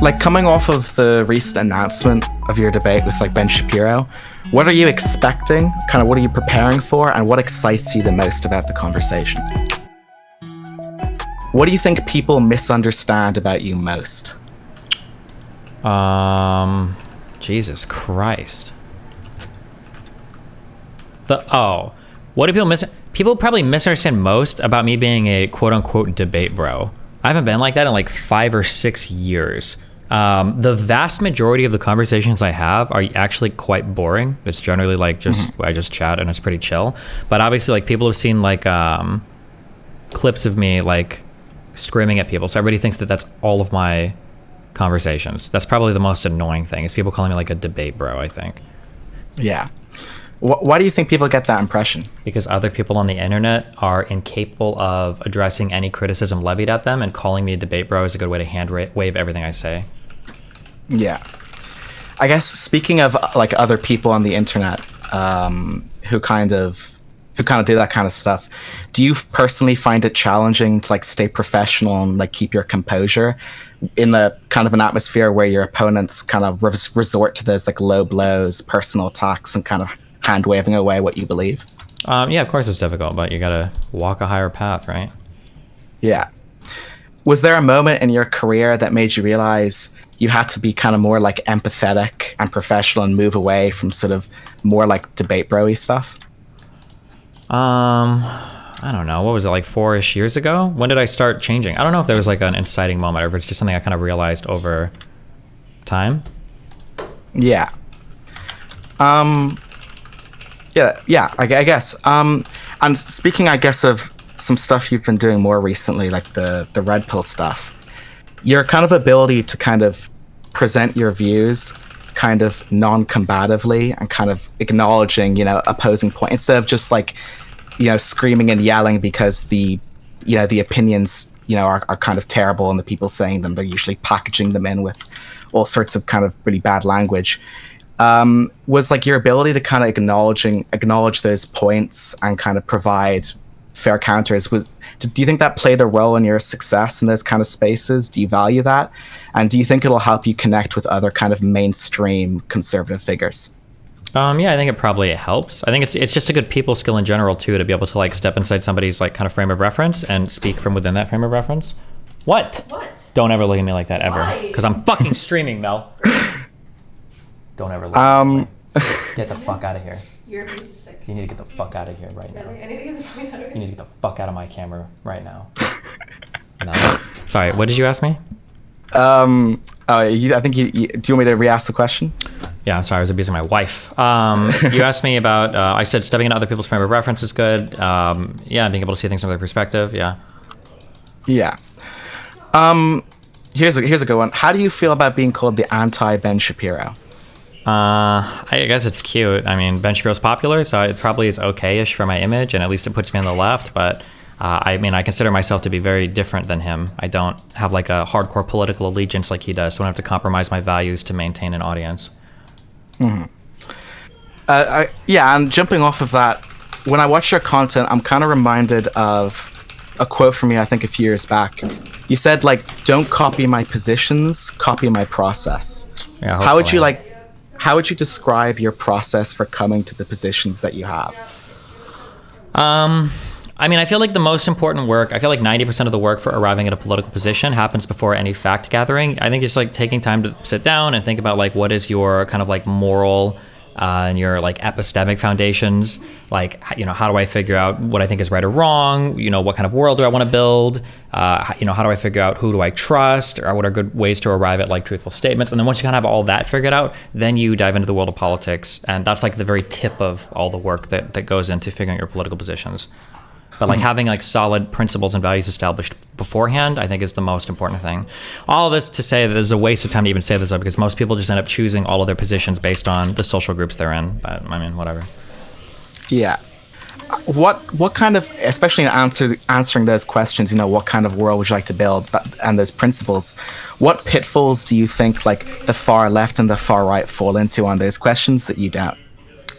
like coming off of the recent announcement of your debate with like Ben Shapiro, what are you expecting? Kind of what are you preparing for, and what excites you the most about the conversation? What do you think people misunderstand about you most? Jesus Christ. What do people People probably misunderstand most about me being a quote-unquote debate bro. I haven't been like that in like 5 or 6 years. The vast majority of the conversations I have are actually quite boring. It's generally like I just chat and it's pretty chill. But obviously, like, people have seen like clips of me like screaming at people, so everybody thinks that that's all of my conversations. That's probably the most annoying thing, is people calling me like a debate bro, I think. Yeah. Why do you think people get that impression? Because other people on the internet are incapable of addressing any criticism levied at them, and calling me a debate bro is a good way to hand wave everything I say. Yeah. I guess speaking of like other people on the internet who kind of do that kind of stuff, do you personally find it challenging to like stay professional and like keep your composure in a kind of an atmosphere where your opponents kind of resort to those like low blows, personal attacks, and kind of hand waving away what you believe? Yeah, of course it's difficult, but you gotta walk a higher path, right? Yeah. Was there a moment in your career that made you realize you had to be kind of more like empathetic and professional and move away from sort of more like debate bro-y stuff? I don't know. What was it, like 4-ish years ago? When did I start changing? I don't know if there was like an inciting moment, or if it's just something I kind of realized over time. Yeah. Yeah, I guess. And speaking, I guess, of some stuff you've been doing more recently, like the red pill stuff, your kind of ability to kind of present your views kind of non-combatively and kind of acknowledging, opposing point, instead of just like, screaming and yelling because the opinions, are kind of terrible, and the people saying them, they're usually packaging them in with all sorts of kind of really bad language. Was like your ability to kind of acknowledge those points and kind of provide fair counters, do you think that played a role in your success in those kind of spaces? Do you value that? And do you think it'll help you connect with other kind of mainstream conservative figures? Yeah, I think it probably helps. I think it's just a good people skill in general too, to be able to like step inside somebody's like kind of frame of reference and speak from within that frame of reference. What? Don't ever look at me like that ever. Because I'm fucking streaming, Mel. Don't ever look at me. Get the fuck out of here. Your piece is sick. You need to get the fuck out of here right now. Really? I need to get the fuck out of here. You need to get the fuck out of my camera right now. No. Sorry, what did you ask me? I think do you want me to re-ask the question? Yeah, I'm sorry, I was abusing my wife. You asked me about, I said stepping into other people's frame of reference is good. Yeah, being able to see things from their perspective, yeah. Yeah. Here's a good one. How do you feel about being called the anti-Ben Shapiro? I guess it's cute. I mean, Ben Shapiro's popular, so it probably is okay-ish for my image, and at least it puts me on the left, but I mean, I consider myself to be very different than him. I don't have like a hardcore political allegiance like he does, so I don't have to compromise my values to maintain an audience. Mm-hmm. Yeah, and jumping off of that, when I watch your content, I'm kind of reminded of a quote from you, I think a few years back. You said, like, don't copy my positions, copy my process. Yeah, how would you describe your process for coming to the positions that you have? I mean, I feel like the most important work, I feel like 90% of the work for arriving at a political position happens before any fact gathering. I think just like taking time to sit down and think about like what is your kind of like moral and your like epistemic foundations. Like, how do I figure out what I think is right or wrong? What kind of world do I want to build? How do I figure out who do I trust, or what are good ways to arrive at like truthful statements? And then once you kind of have all that figured out, then you dive into the world of politics. And that's like the very tip of all the work that goes into figuring out your political positions. But like having like solid principles and values established beforehand, I think is the most important thing. All of this to say that there's a waste of time to even say this up, because most people just end up choosing all of their positions based on the social groups they're in. But I mean, whatever. Yeah. What kind of, especially in answering those questions, what kind of world would you like to build, and those principles, what pitfalls do you think like the far left and the far right fall into on those questions that you don't?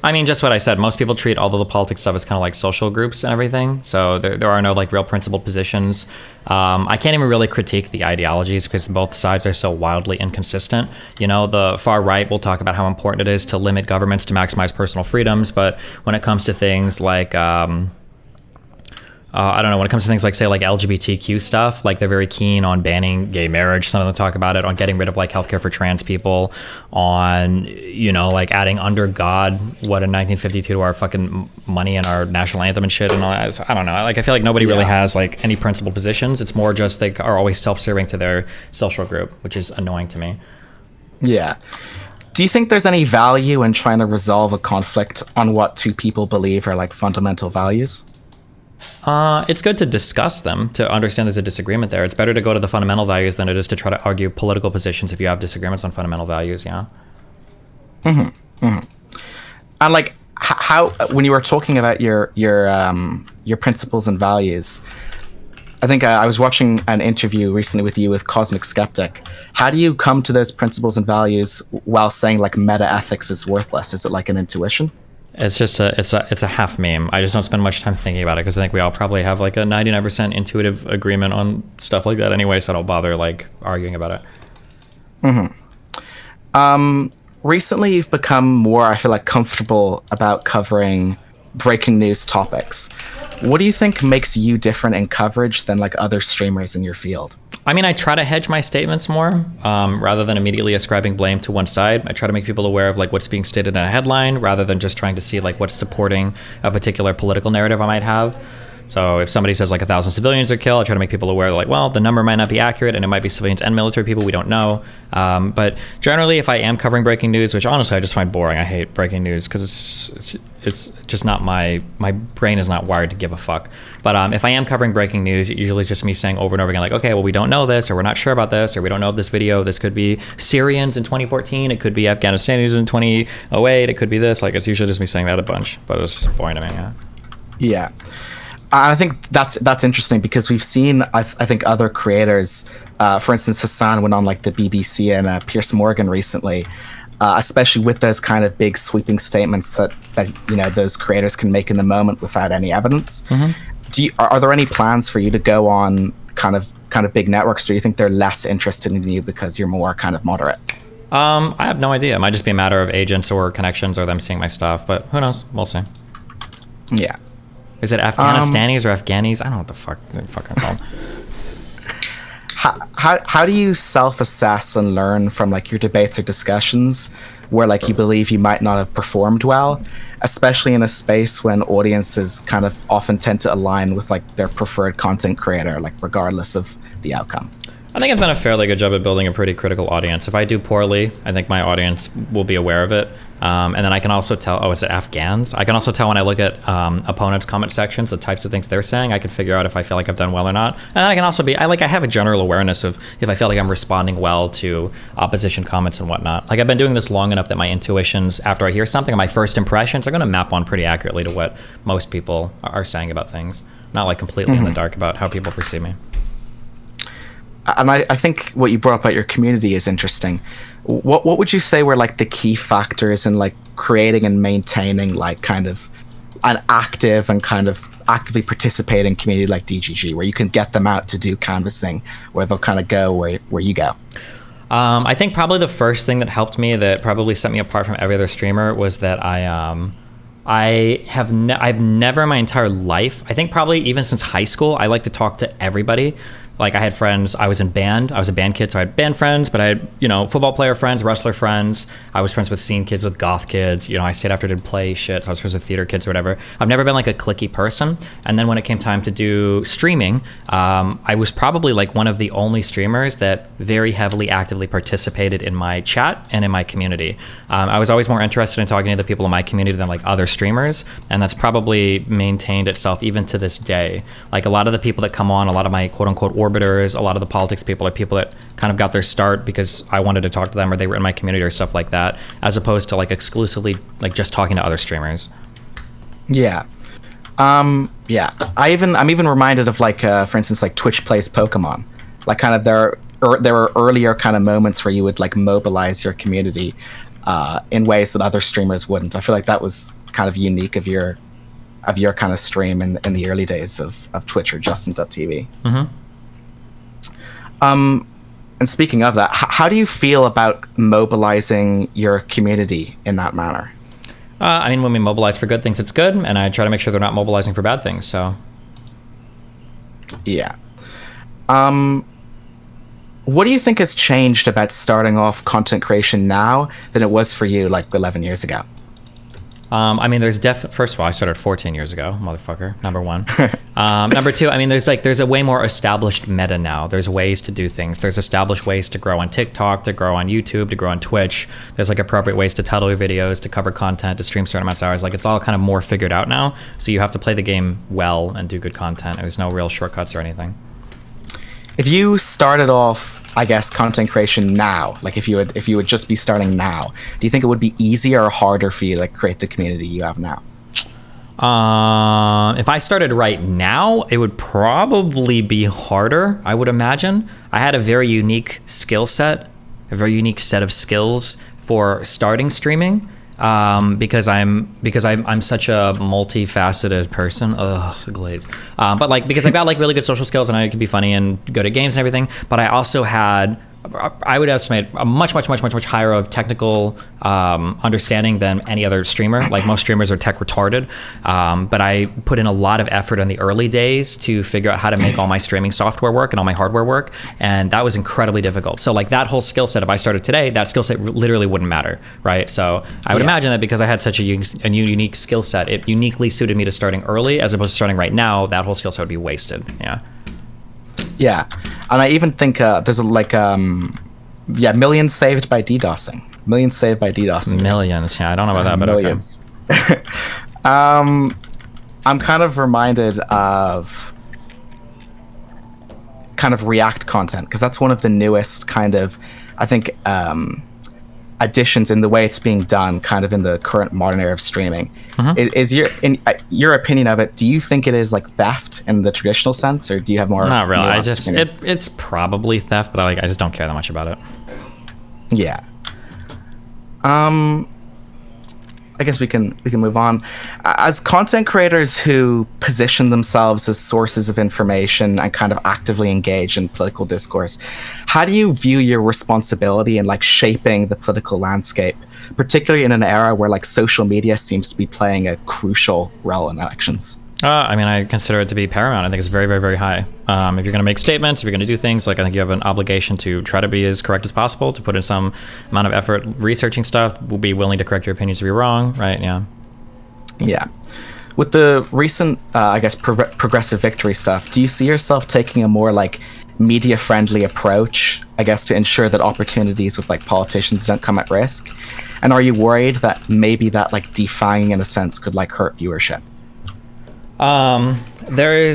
I mean, just what I said. Most people treat all of the politics stuff as kind of like social groups and everything. So there are no like real principled positions. I can't even really critique the ideologies because both sides are so wildly inconsistent. You know, the far right will talk about how important it is to limit governments to maximize personal freedoms, but when it comes to things like I don't know, when it comes to things like, say, like LGBTQ stuff, like they're very keen on banning gay marriage. Some of them talk about it, on getting rid of like healthcare for trans people, on, you know, like adding under God what in 1952 to our fucking money and our national anthem and shit and all that. I don't know. Like, I feel like nobody really has like any principled positions. It's more just they are always self-serving to their social group, which is annoying to me. Yeah. Do you think there's any value in trying to resolve a conflict on what two people believe are like fundamental values? It's good to discuss them, to understand there's a disagreement there. It's better to go to the fundamental values than it is to try to argue political positions if you have disagreements on fundamental values, yeah. And like, how when you were talking about your principles and values, I think I was watching an interview recently with you with Cosmic Skeptic. How do you come to those principles and values while saying like meta ethics is worthless? Is it like an intuition? It's just it's a half meme. I just don't spend much time thinking about it because I think we all probably have like a 99% intuitive agreement on stuff like that anyway, so I don't bother like arguing about it. Recently you've become more, I feel like, comfortable about covering breaking news topics. What do you think makes you different in coverage than like other streamers in your field? I mean, I try to hedge my statements more rather than immediately ascribing blame to one side. I try to make people aware of like what's being stated in a headline rather than just trying to see like what's supporting a particular political narrative I might have. So if somebody says like 1,000 civilians are killed, I try to make people aware like, well, the number might not be accurate and it might be civilians and military people, we don't know. But generally, if I am covering breaking news, which honestly I just find boring, I hate breaking news because it's just not my brain is not wired to give a fuck. But if I am covering breaking news, it usually is just me saying over and over again like, okay, well, we don't know this, or we're not sure about this, or we don't know this video. This could be Syrians in 2014, it could be Afghanistanis in 2008, it could be this. Like, it's usually just me saying that a bunch, but it's just boring to me. Yeah. I think that's interesting because we've seen, I think, other creators, for instance, Hassan went on like the BBC and Piers Morgan recently, especially with those kind of big sweeping statements that you know those creators can make in the moment without any evidence. Are there any plans for you to go on kind of big networks? Or do you think they're less interested in you because you're more kind of moderate? I have no idea. It might just be a matter of agents or connections or them seeing my stuff, but who knows? We'll see. Yeah. Is it Afghanistanis or Afghanis? I don't know what the fuck they're fucking called. How do you self-assess and learn from like your debates or discussions where like you believe you might not have performed well, especially in a space when audiences kind of often tend to align with like their preferred content creator, like regardless of the outcome? I think I've done a fairly good job at building a pretty critical audience. If I do poorly, I think my audience will be aware of it. And then I can also tell, oh, is it Afghans? I can also tell when I look at opponents' comment sections, the types of things they're saying, I can figure out if I feel like I've done well or not. And then I can also be, I have a general awareness of if I feel like I'm responding well to opposition comments and whatnot. Like, I've been doing this long enough that my intuitions, after I hear something, and my first impressions are going to map on pretty accurately to what most people are saying about things. Not like completely in the dark about how people perceive me. And I think what you brought up about your community is interesting. What would you say were like the key factors in like creating and maintaining like kind of an active and kind of actively participating community like DGG, where you can get them out to do canvassing, where they'll kind of go where you go? I think probably the first thing that helped me, that probably set me apart from every other streamer, was that I've never in my entire life, I think probably even since high school, I like to talk to everybody. Like, I had friends, I was in band, I was a band kid, so I had band friends, but I had, you know, football player friends, wrestler friends. I was friends with scene kids, with goth kids. You know, I stayed after, did play shit, so I was friends with theater kids or whatever. I've never been like a cliquey person. And then when it came time to do streaming, I was probably like one of the only streamers that very heavily actively participated in my chat and in my community. I was always more interested in talking to the people in my community than like other streamers, and that's probably maintained itself even to this day. Like, a lot of the people that come on, a lot of my quote unquote orbiters, a lot of the politics people are people that kind of got their start because I wanted to talk to them or they were in my community or stuff like that, as opposed to like exclusively like just talking to other streamers. Yeah. I'm even reminded of like for instance like Twitch Plays Pokemon. Like, kind of there are earlier kind of moments where you would like mobilize your community. in ways that other streamers wouldn't. I feel like that was kind of unique of your kind of stream in the early days of Twitch or Justin.tv. And speaking of that, how do you feel about mobilizing your community in that manner? I mean, when we mobilize for good things, it's good, and I try to make sure they're not mobilizing for bad things. So, yeah. What do you think has changed about starting off content creation now than it was for you like 11 years ago? I mean, there's first of all, I started 14 years ago, motherfucker, number one. Number two, I mean, there's a way more established meta now. There's ways to do things. There's established ways to grow on TikTok, to grow on YouTube, to grow on Twitch. There's like appropriate ways to title your videos, to cover content, to stream certain amounts of hours. Like, it's all kind of more figured out now. So you have to play the game well and do good content. There's no real shortcuts or anything. If you started off, I guess, content creation now, like if you would just be starting now, do you think it would be easier or harder for you to like create the community you have now? If I started right now, it would probably be harder, I would imagine. I had a very unique skill set, a very unique set of skills for starting streaming. Because I'm such a multifaceted person. Ugh, glaze. But like, because I've got like really good social skills and I can be funny and good at games and everything. But I also had, I would estimate a much higher of technical understanding than any other streamer. Like, most streamers are tech retarded. But I put in a lot of effort in the early days to figure out how to make all my streaming software work and all my hardware work. And that was incredibly difficult. So like, that whole skill set, if I started today, that skill set literally wouldn't matter, right? So I would imagine that because I had such a unique skill set, it uniquely suited me to starting early as opposed to starting right now. That whole skill set would be wasted. Yeah. Yeah, and I even think there's millions saved by DDoSing. Millions saved by DDoSing. Millions, yeah. I don't know about that, but millions. Okay. I'm kind of reminded of kind of React content, because that's one of the newest kind of, I think, additions in the way it's being done kind of in the current modern era of streaming. Is your opinion of it, do you think it is like theft in the traditional sense, or do you have more? Not really. It's probably theft, but I just don't care that much about it. Yeah. I guess we can move on. As content creators who position themselves as sources of information and kind of actively engage in political discourse, how do you view your responsibility in like shaping the political landscape, particularly in an era where like social media seems to be playing a crucial role in elections? I mean, I consider it to be paramount. I think it's very, very, very high. If you're going to make statements, if you're going to do things, like, I think you have an obligation to try to be as correct as possible, to put in some amount of effort researching stuff. We'll be willing to correct your opinions if you're wrong, right? Yeah. Yeah. With the recent, I guess, progressive victory stuff, do you see yourself taking a more like media-friendly approach, I guess, to ensure that opportunities with like politicians don't come at risk? And are you worried that maybe that like defanging in a sense could like hurt viewership? There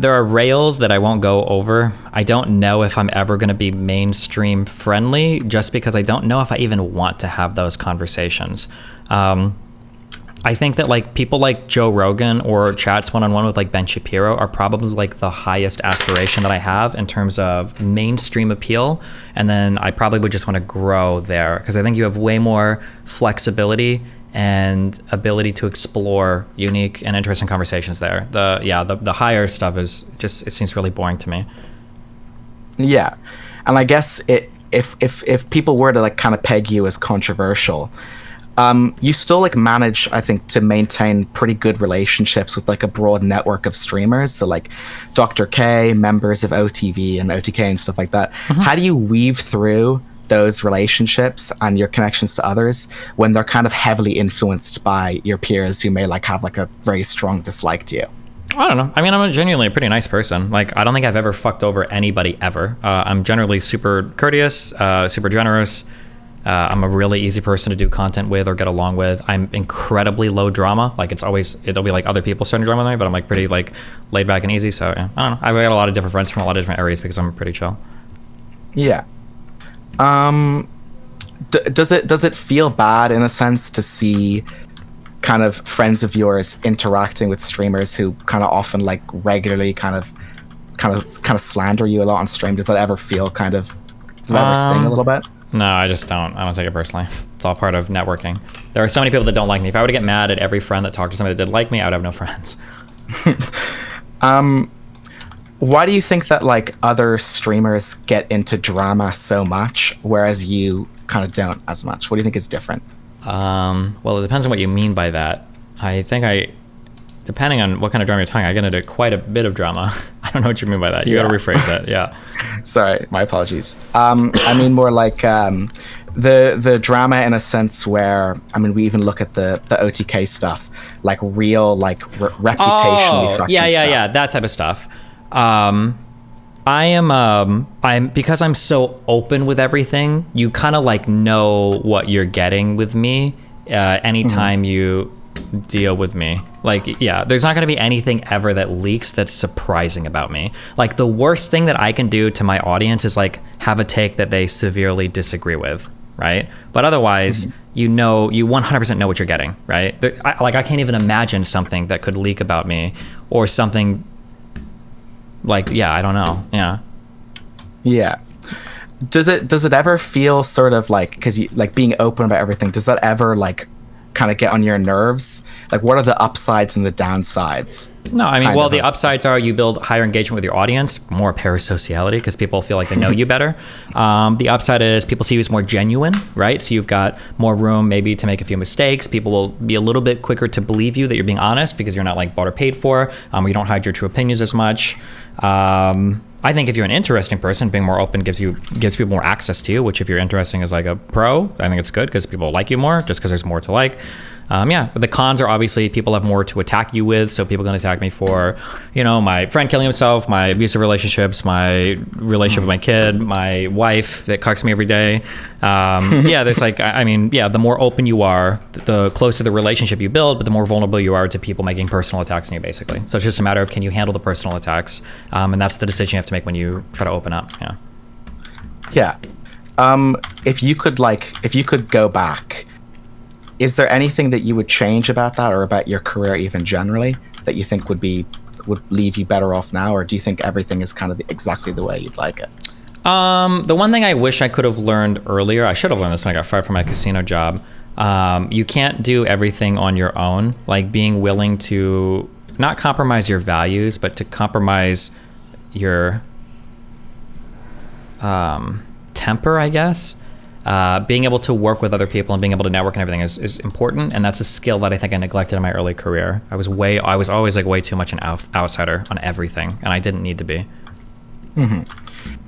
are rails that I won't go over. I don't know if I'm ever going to be mainstream friendly, just because I don't know if I even want to have those conversations. I think that like people like Joe Rogan or chats one-on-one with like Ben Shapiro are probably like the highest aspiration that I have in terms of mainstream appeal. And then I probably would just want to grow there, because I think you have way more flexibility and ability to explore unique and interesting conversations there. The higher stuff is just, it seems really boring to me. Yeah, and I guess if people were to like kind of peg you as controversial, you still like manage, I think, to maintain pretty good relationships with like a broad network of streamers. So like Dr. K, members of OTV and OTK and stuff like that. How do you weave through those relationships and your connections to others when they're kind of heavily influenced by your peers who may like have like a very strong dislike to you? I don't know. I mean, I'm genuinely a pretty nice person. Like, I don't think I've ever fucked over anybody ever. I'm generally super courteous, super generous. I'm a really easy person to do content with or get along with. I'm incredibly low drama. Like, it'll be like other people starting drama with me, but I'm like pretty like laid back and easy. So yeah, I don't know. I've got a lot of different friends from a lot of different areas because I'm pretty chill. Yeah. Does it feel bad in a sense to see kind of friends of yours interacting with streamers who kind of often like regularly kind of slander you a lot on stream? Does that ever feel does that ever sting a little bit? No, I just don't. I don't take it personally. It's all part of networking. There are so many people that don't like me. If I were to get mad at every friend that talked to somebody that didn't like me, I would have no friends. Why do you think that like other streamers get into drama so much, whereas you kind of don't as much? What do you think is different? Well, it depends on what you mean by that. I think depending on what kind of drama you're talking, I get into quite a bit of drama. I don't know what you mean by that. You got to rephrase that. Yeah. Sorry, my apologies. I mean more like the drama in a sense where, I mean, we even look at the OTK stuff, like real like reputation stuff. Yeah, that type of stuff. I'm because I'm so open with everything, you kind of like know what you're getting with me anytime you deal with me. Like, yeah, there's not going to be anything ever that leaks that's surprising about me. Like, the worst thing that I can do to my audience is like have a take that they severely disagree with, right? But otherwise, you 100% know what you're getting, right? I can't even imagine something that could leak about me or something like, yeah, I don't know. Yeah. Does it ever feel sort of like, because you like being open about everything, does that ever like kind of get on your nerves? Like, what are the upsides and the downsides? No, I mean, well, the upsides are you build higher engagement with your audience, more parasociality because people feel like they know you better. The upside is people see you as more genuine, right? So you've got more room maybe to make a few mistakes. People will be a little bit quicker to believe you that you're being honest because you're not like bought or paid for. You don't hide your true opinions as much. I think if you're an interesting person, being more open gives people more access to you, which if you're interesting as like a pro, I think it's good because people like you more just because there's more to like. But the cons are obviously people have more to attack you with. So people are going to attack me for, my friend killing himself, my abusive relationships, my relationship with my kid, my wife that cucks me every day. There's like, the more open you are, the closer the relationship you build, but the more vulnerable you are to people making personal attacks on you, basically. So it's just a matter of, can you handle the personal attacks? And that's the decision you have to make when you try to open up. Yeah. If you could go back, is there anything that you would change about that or about your career even generally that you think would leave you better off now? Or do you think everything is kind of exactly the way you'd like it? The one thing I wish I could have learned earlier, I should have learned this when I got fired from my casino job. You can't do everything on your own. Like being willing to not compromise your values, but to compromise your temper, I guess. Being able to work with other people and being able to network and everything is important, and that's a skill that I think I neglected in my early career. I was always like way too much an outsider on everything, and I didn't need to be. Mm-hmm.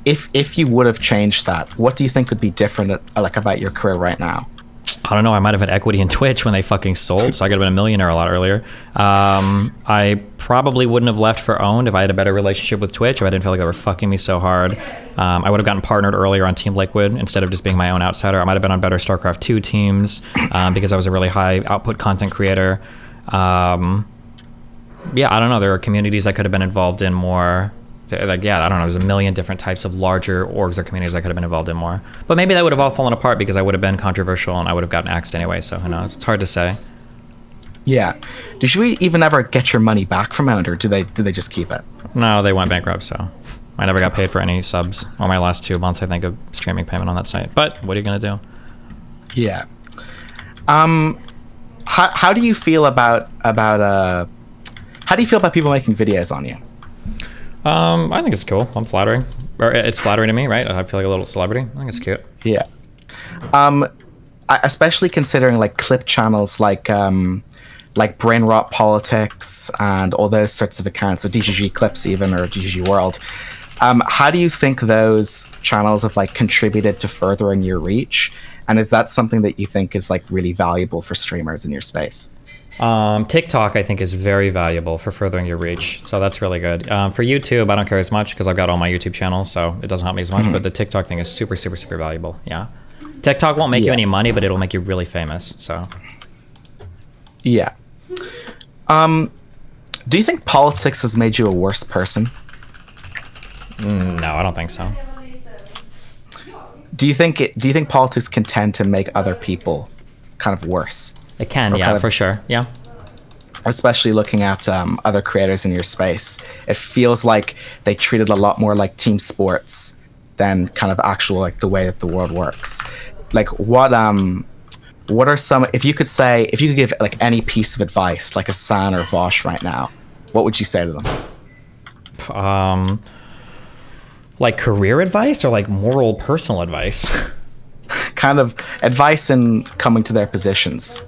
If you would have changed that, what do you think would be different about your career right now? I don't know. I might have had equity in Twitch when they fucking sold, so I could have been a millionaire a lot earlier. I probably wouldn't have left for Owned if I had a better relationship with Twitch, if I didn't feel like they were fucking me so hard. I would have gotten partnered earlier on Team Liquid instead of just being my own outsider. I might have been on better Starcraft 2 teams because I was a really high output content creator. I don't know. There are communities I could have been involved in more. I don't know. There's a million different types of larger orgs or communities I could have been involved in more. But maybe that would have all fallen apart because I would have been controversial and I would have gotten axed anyway. So who knows? It's hard to say. Yeah. Did you even ever get your money back from Owned, or did they just keep it? No, they went bankrupt. So I never got paid for any subs on my last 2 months, I think, of streaming payment on that site. But what are you gonna do? Yeah. How do you feel about people making videos on you? I think it's cool. I'm flattering. Or it's flattering to me, right? I feel like a little celebrity. I think it's cute. Yeah. Especially considering like clip channels like Brain Rot Politics and all those sorts of accounts, or DGG Clips even, or DGG World. How do you think those channels have like contributed to furthering your reach? And is that something that you think is like really valuable for streamers in your space? TikTok, I think, is very valuable for furthering your reach. So that's really good. For YouTube, I don't care as much because I've got all my YouTube channels, so it doesn't help me as much. But the TikTok thing is super, super, super valuable. Yeah. TikTok won't make you any money, but it'll make you really famous. So. Yeah. Do you think politics has made you a worse person? No, I don't think so. Do you think politics can tend to make other people kind of worse? It can, yeah, for sure. Yeah. Especially looking at other creators in your space. It feels like they treat it a lot more like team sports than kind of actual like the way that the world works. Like what are some, if you could give like any piece of advice, like a San or Vosh right now, what would you say to them? Like career advice or like moral personal advice? Kind of advice in coming to their positions.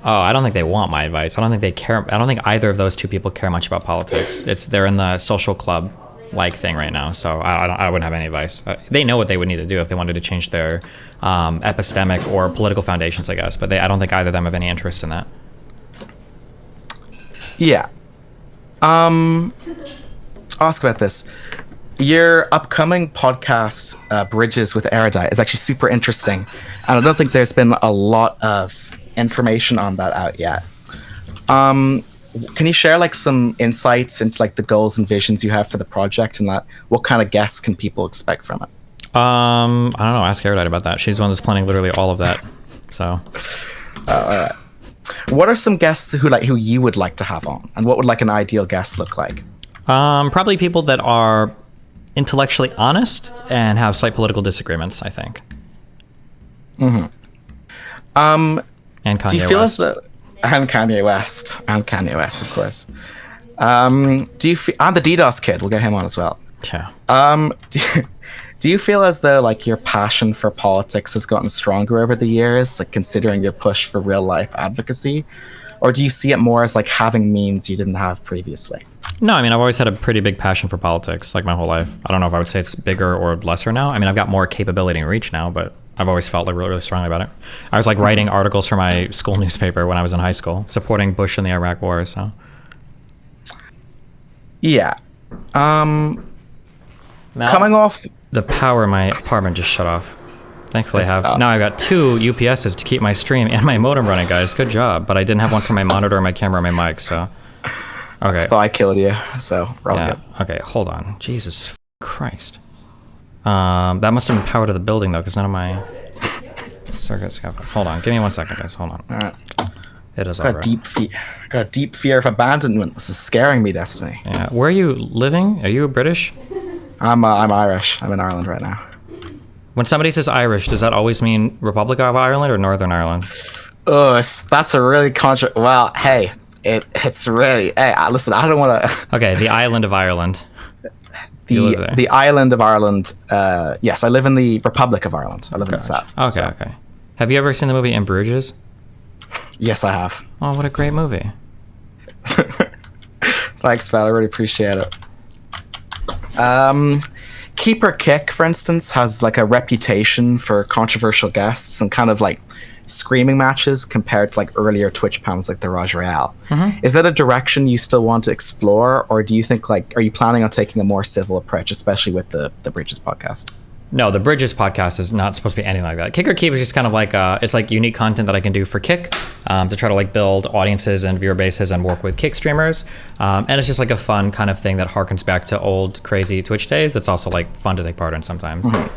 Oh, I don't think they want my advice. I don't think they care. I don't think either of those two people care much about politics. They're in the social club like thing right now, so I wouldn't have any advice. They know what they would need to do if they wanted to change their epistemic or political foundations, I guess. But I don't think either of them have any interest in that. Yeah. I'll ask about this. Your upcoming podcast, Bridges with Aidite, is actually super interesting, and I don't think there's been a lot of information on that out yet. Can you share like some insights into like the goals and visions you have for the project, and that what kind of guests can people expect from it? I don't know. Ask Aidite about that. She's the one that's planning literally all of that. So. All right. What are some guests who you would like to have on, and what would like an ideal guest look like? Probably people that are intellectually honest and have slight political disagreements, I think. Mm-hmm. And Kanye do you feel West. And Kanye West, of course. Do you feel, and the DDoS kid, we'll get him on as well. Yeah. Do you feel as though like your passion for politics has gotten stronger over the years, like considering your push for real life advocacy? Or do you see it more as like having means you didn't have previously? No, I mean, I've always had a pretty big passion for politics, like my whole life. I don't know if I would say it's bigger or lesser now. I mean, I've got more capability and reach now, but I've always felt like really, really strongly about it. I was like writing articles for my school newspaper when I was in high school, supporting Bush in the Iraq War, so. Yeah. Mel, Coming off... the power in my apartment just shut off. Thankfully, now I've got 2 UPSs to keep my stream and my modem running, guys. Good job. But I didn't have one for my monitor, my camera, and my mic, so. Okay. I thought I killed you, so we're all good. Okay, hold on. Jesus Christ. That must have been power to the building, though, because none of my circuits have... Hold on. Give me 1 second, guys. Hold on. All right. It is I over. got a deep fear of abandonment. This is scaring me, Destiny. Yeah. Where are you living? Are you British? I'm Irish. I'm in Ireland right now. When somebody says Irish, does that always mean Republic of Ireland or Northern Ireland? Oh, that's a really well, hey, it's really, hey, listen, I don't want to... Okay, the island of Ireland. The island of Ireland, yes, I live in the Republic of Ireland. I live in the south. Okay, so. okay. Have you ever seen the movie In Bruges? Yes, I have. Oh, what a great movie. Thanks, Val, I really appreciate it. Keeper Kick, for instance, has like a reputation for controversial guests and kind of like screaming matches compared to like earlier Twitch panels like the Raj Royale. Mm-hmm. Is that a direction you still want to explore, or do you think are you planning on taking a more civil approach, especially with the Bridges podcast? No, the Bridges podcast is not supposed to be anything like that. Kick or Keep is just kind of like it's like unique content that I can do for Kick to try to like build audiences and viewer bases and work with Kick streamers. And it's just like a fun kind of thing that harkens back to old crazy Twitch days. That's also like fun to take part in sometimes. Mm-hmm.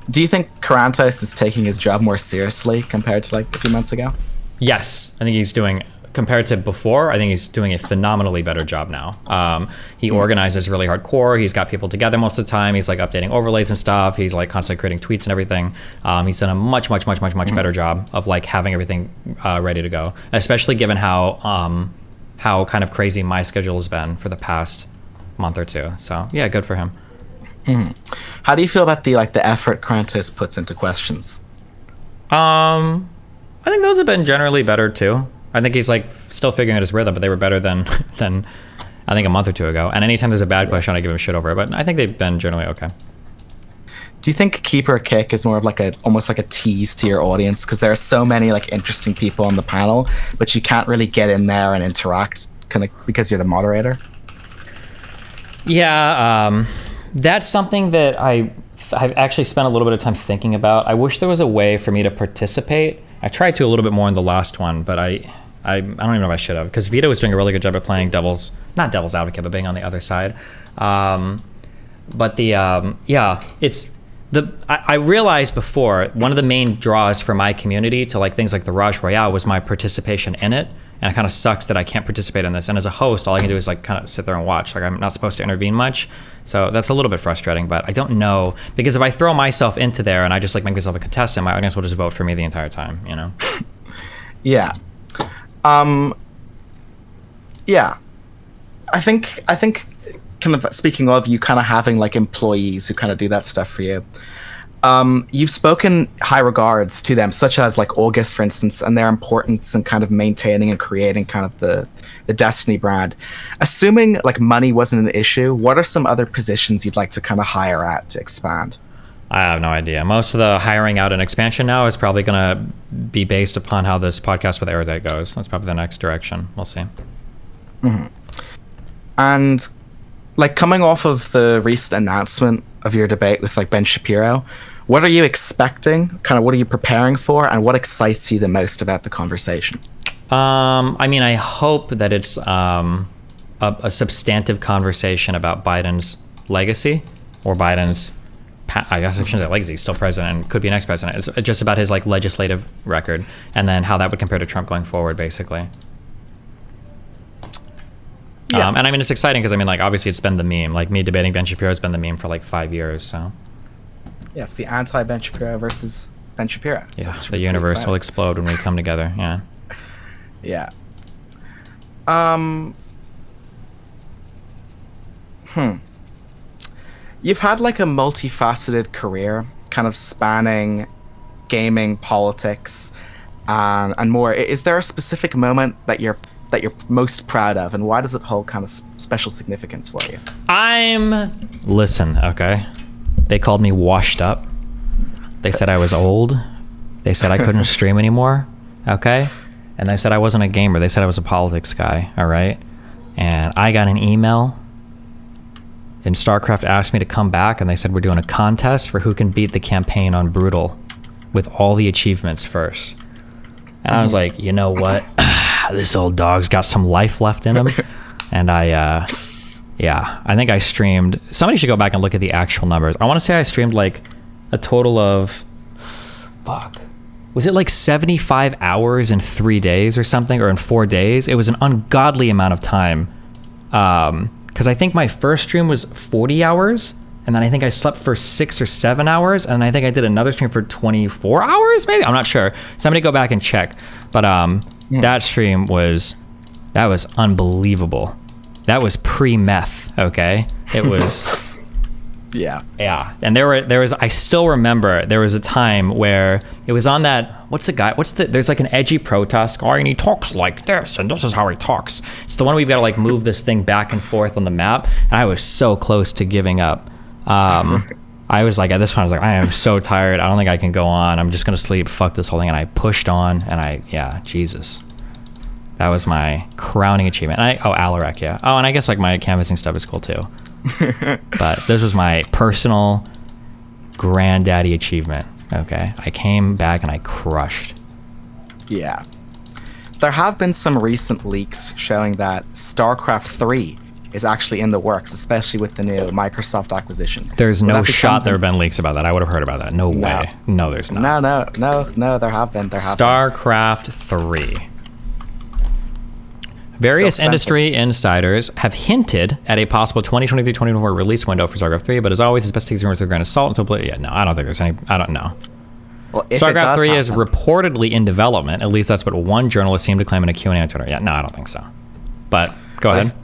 Do you think Karantos is taking his job more seriously compared to like a few months ago? Yes, I think he's doing. Compared to before, I think he's doing a phenomenally better job now. He organizes really hardcore. He's got people together most of the time. He's like updating overlays and stuff. He's like constantly creating tweets and everything. He's done a much better job of like having everything ready to go, especially given how kind of crazy my schedule has been for the past month or two. So yeah, good for him. Mm-hmm. How do you feel about the effort Karantos puts into questions? I think those have been generally better too. I think he's like still figuring out his rhythm, but they were better than I think a month or two ago. And anytime there's a bad question, I give him shit over it. But I think they've been generally okay. Do you think Keeper Kick is more of like almost like a tease to your audience, because there are so many like interesting people on the panel, but you can't really get in there and interact kind of because you're the moderator? Yeah, that's something that I've actually spent a little bit of time thinking about. I wish there was a way for me to participate. I tried to a little bit more in the last one, but I don't even know if I should have, because Vito was doing a really good job at playing not devil's advocate, but being on the other side. I realized before, one of the main draws for my community to like things like the Raj Royale was my participation in it. and it kind of sucks that I can't participate in this. And as a host, all I can do is like kind of sit there and watch. Like I'm not supposed to intervene much, so that's a little bit frustrating. But I don't know, because if I throw myself into there and I just like make myself a contestant, my audience will just vote for me the entire time, you know? Yeah. Yeah. I think kind of speaking of you kind of having like employees who kind of do that stuff for you. You've spoken high regards to them, such as like August, for instance, and their importance in kind of maintaining and creating kind of the Destiny brand. Assuming like money wasn't an issue, what are some other positions you'd like to kind of hire at to expand? I have no idea. Most of the hiring out and expansion now is probably going to be based upon how this podcast with Aidite goes. That's probably the next direction. We'll see. Mm-hmm. And like coming off of the recent announcement of your debate with like Ben Shapiro, what are you expecting? Kind of what are you preparing for, and what excites you the most about the conversation? I mean, I hope that it's a substantive conversation about Biden's legacy, or Biden's, I guess I shouldn't say legacy, he's still president and could be next president. It's just about his like legislative record, and then how that would compare to Trump going forward, basically. Yeah. And I mean, it's exciting because I mean, like, obviously it's been the meme. Like, me debating Ben Shapiro has been the meme for like 5 years, so. Yeah, it's the anti-Ben Shapiro versus Ben Shapiro. So Yeah, the universe will explode when we come together, yeah. Yeah. You've had like a multifaceted career, kind of spanning gaming, politics, and more. Is there a specific moment that you're most proud of, and why does it hold kind of special significance for you? Listen, okay? They called me washed up. They said I was old. They said I couldn't stream anymore, okay? And they said I wasn't a gamer. They said I was a politics guy, all right? And I got an email, and Starcraft asked me to come back, and they said we're doing a contest for who can beat the campaign on Brutal with all the achievements first. And I was like, you know what? This old dog's got some life left in him. And I think I streamed, somebody should go back and look at the actual numbers. I want to say I streamed like a total of, was it like 75 hours in 3 days or something, or in 4 days? It was an ungodly amount of time. Because I think my first stream was 40 hours, and then I think I slept for 6 or 7 hours, and I think I did another stream for 24 hours, maybe? I'm not sure. Somebody go back and check. But that stream was unbelievable. That was pre-meth, okay? It was... Yeah. And there was, I still remember, there was a time where it was on that, there's like an edgy protest guy, and he talks like this, and this is how he talks. It's the one we've got to like move this thing back and forth on the map, and I was so close to giving up. I was like, at this point, I was like, I am so tired. I don't think I can go on. I'm just going to sleep. Fuck this whole thing. And I pushed on, and Jesus. That was my crowning achievement. And Alarak, yeah. Oh, and I guess like my canvassing stuff is cool too. But this was my personal granddaddy achievement. Okay, I came back and I crushed. Yeah. There have been some recent leaks showing that Starcraft 3 is actually in the works, especially with the new Microsoft acquisition. There's no shot there have been leaks about that. I would have heard about that. No way. No, there's not. No, there have been. Starcraft 3. Various industry insiders have hinted at a possible 2023-2024 release window for Starcraft 3, but as always, it's best to take rumors with a grain of salt until I don't think there's any. I don't know. Well, Starcraft 3 is reportedly in development. At least that's what one journalist seemed to claim in a Q&A on Twitter. Yeah, no, I don't think so. But go ahead.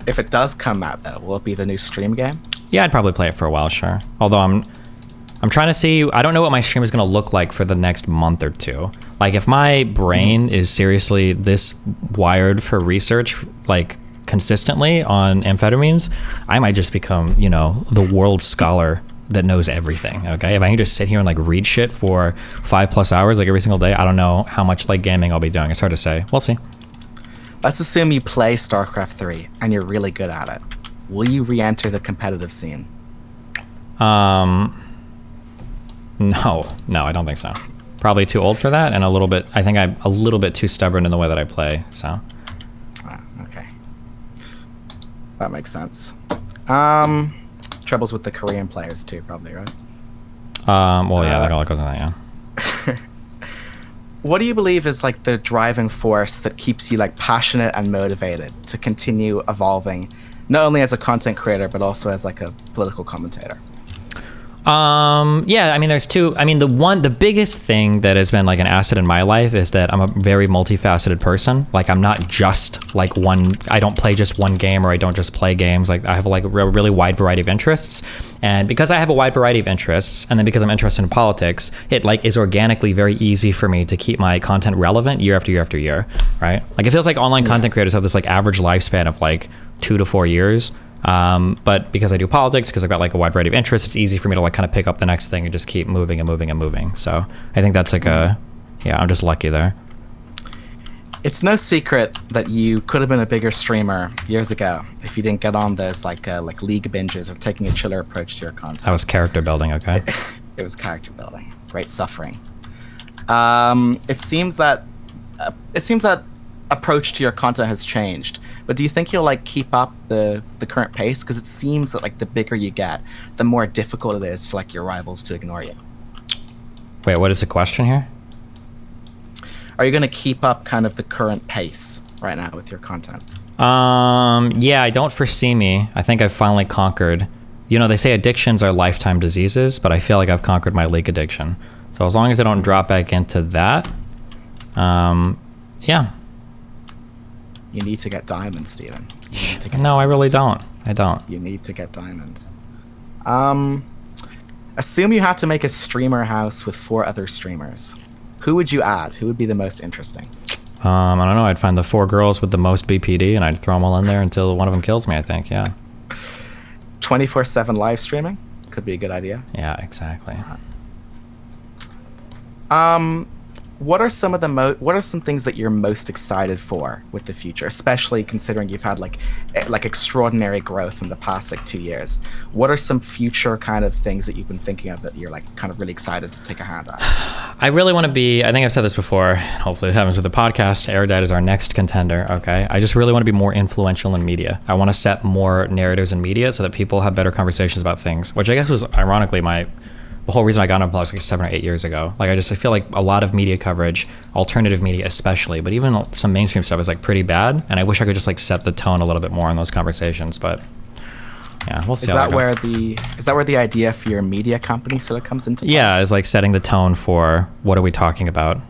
If it does come out though, will it be the new stream game? Yeah, I'd probably play it for a while, sure. Although I'm trying to see, I don't know what my stream is going to look like for the next month or two. Like, if my brain is seriously this wired for research, like, consistently on amphetamines, I might just become, the world scholar that knows everything, okay? If I can just sit here and, like, read shit for 5+ hours, like, every single day, I don't know how much, like, gaming I'll be doing. It's hard to say. We'll see. Let's assume you play StarCraft 3 and you're really good at it. Will you re-enter the competitive scene? No, I don't think so. Probably too old for that, and I think I'm a little bit too stubborn in the way that I play, so. Okay. That makes sense. Troubles with the Korean players too, probably, right? Well, yeah, that all goes in that, yeah. what do you believe is like the driving force that keeps you like passionate and motivated to continue evolving, not only as a content creator but also as like a political commentator? Yeah, I mean, there's two. I mean, the biggest thing that has been like an asset in my life is that I'm a very multifaceted person. Like, I'm not just like one, I don't play just one game, or I don't just play games. Like, I have like a really wide variety of interests. And because I have a wide variety of interests, and then because I'm interested in politics, it like is organically very easy for me to keep my content relevant year after year after year, right? Like, it feels like online content creators have this like average lifespan of like 2 to 4 years. But because I do politics, because I've got like a wide variety of interests, it's easy for me to like kind of pick up the next thing and just keep moving and moving and moving. So I think that's like I'm just lucky there. It's no secret that you could have been a bigger streamer years ago if you didn't get on those like league binges or taking a chiller approach to your content. That was character building, okay? It was character building, great suffering. It seems that approach to your content has changed, but do you think you'll like keep up the current pace? Because it seems that like the bigger you get, the more difficult it is for like your rivals to ignore you. Wait, what is the question here? Are you going to keep up kind of the current pace right now with your content? Yeah, I don't foresee me. I think I've finally conquered, they say addictions are lifetime diseases, but I feel like I've conquered my league addiction. So as long as I don't drop back into that, yeah. You need to get diamond, Steven. No, I really don't. I don't. You need to get diamond. Assume you have to make a streamer house with 4 other streamers. Who would you add? Who would be the most interesting? I don't know. I'd find the 4 girls with the most BPD and I'd throw them all in there until one of them kills me, I think. Yeah. 24/7 live streaming could be a good idea. Yeah, exactly. What are some things that you're most excited for with the future, especially considering you've had like extraordinary growth in the past like 2 years? What are some future kind of things that you've been thinking of that you're like kind of really excited to take a hand at? I really want to be, I think I've said this before, hopefully it happens with the podcast, Aidite is our next contender, okay? I just really want to be more influential in media. I want to set more narratives in media so that people have better conversations about things, which I guess was ironically the whole reason I got into politics like 7 or 8 years ago. Like, I feel like a lot of media coverage, alternative media especially, but even some mainstream stuff is like pretty bad. And I wish I could just like set the tone a little bit more in those conversations. But yeah, we'll see. Is that where the idea for your media company sort of comes into play? Yeah, is like setting the tone for what are we talking about.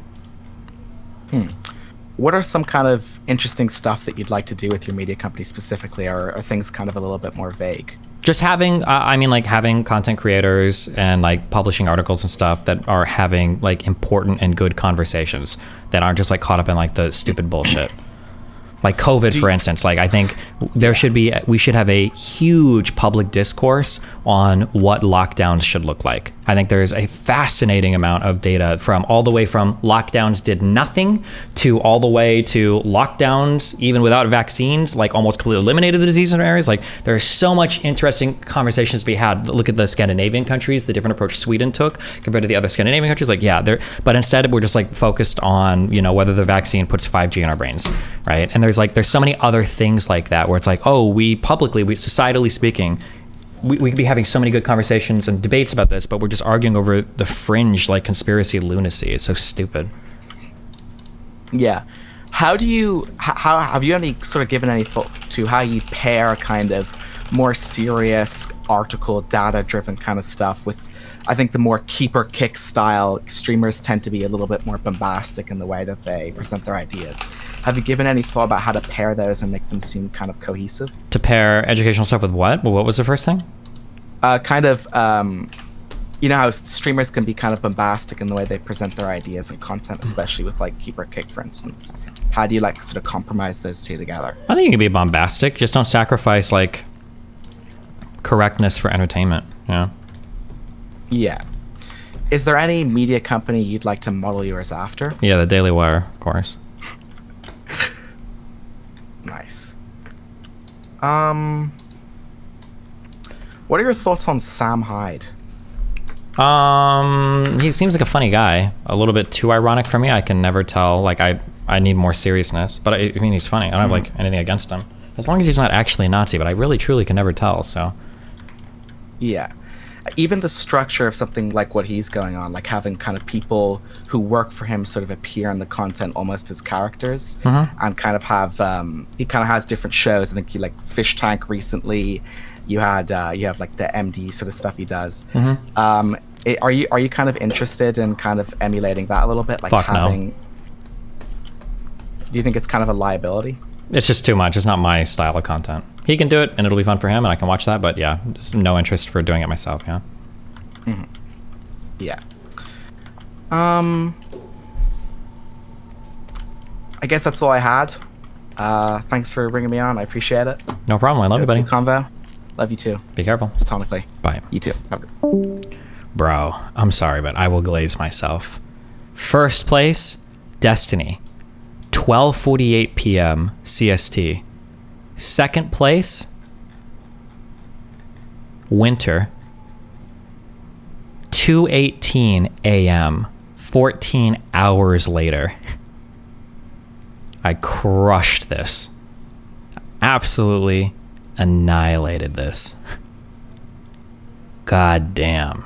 What are some kind of interesting stuff that you'd like to do with your media company specifically, or are things kind of a little bit more vague? Just having, having content creators and like publishing articles and stuff that are having like important and good conversations that aren't just like caught up in like the stupid bullshit. Like COVID, for instance, like I think we should have a huge public discourse on what lockdowns should look like. I think there's a fascinating amount of data from all the way from lockdowns did nothing to all the way to lockdowns, even without vaccines, like almost completely eliminated the disease in areas. Like there's so much interesting conversations to be had. Look at the Scandinavian countries, the different approach Sweden took compared to the other Scandinavian countries. Like, yeah, but instead we're just like focused on, whether the vaccine puts 5G in our brains, right? And there's so many other things like that where it's like, oh, we societally speaking, we could be having so many good conversations and debates about this, but we're just arguing over the fringe like conspiracy lunacy. It's so stupid. Yeah. How have you any sort of given any thought to how you pair kind of more serious article data driven kind of stuff with, I think, the more keeper kick style streamers tend to be a little bit more bombastic in the way that they present their ideas. Have you given any thought about how to pair those and make them seem kind of cohesive? To pair educational stuff with what? Well, what was the first thing? How streamers can be kind of bombastic in the way they present their ideas and content, especially with like keeper kick, for instance. How do you like sort of compromise those two together? I think you can be bombastic. Just don't sacrifice like correctness for entertainment. Yeah. Yeah. Is there any media company you'd like to model yours after? Yeah, the Daily Wire, of course. Nice. What are your thoughts on Sam Hyde? He seems like a funny guy. A little bit too ironic for me. I can never tell. Like, I need more seriousness. But I mean, he's funny. I don't have like anything against him. As long as he's not actually a Nazi, but I really truly can never tell, so. Yeah. even the structure of something like what he's going on, like having kind of people who work for him sort of appear in the content almost as characters, and kind of have he kind of has different shows. I think he like Fish Tank recently. You have like the MD sort of stuff he does. Are you kind of interested in kind of emulating that a little bit, like Fuck having? no. Do you think it's kind of a liability? It's just too much. It's not my style of content. He can do it, and it'll be fun for him, and I can watch that. But yeah, just no interest for doing it myself. Yeah. Yeah. I guess that's all I had. Thanks for bringing me on. I appreciate it. No problem. I love It you, was a buddy. good convo. Love you too. Be careful. Platonically. Bye. You too. Have a good. Bro, I'm sorry, but I will glaze myself. First place, Destiny. 12:48 p.m. CST. Second place, Winter. 2:18 a.m. 14 hours later. I crushed this. Absolutely annihilated this. God damn.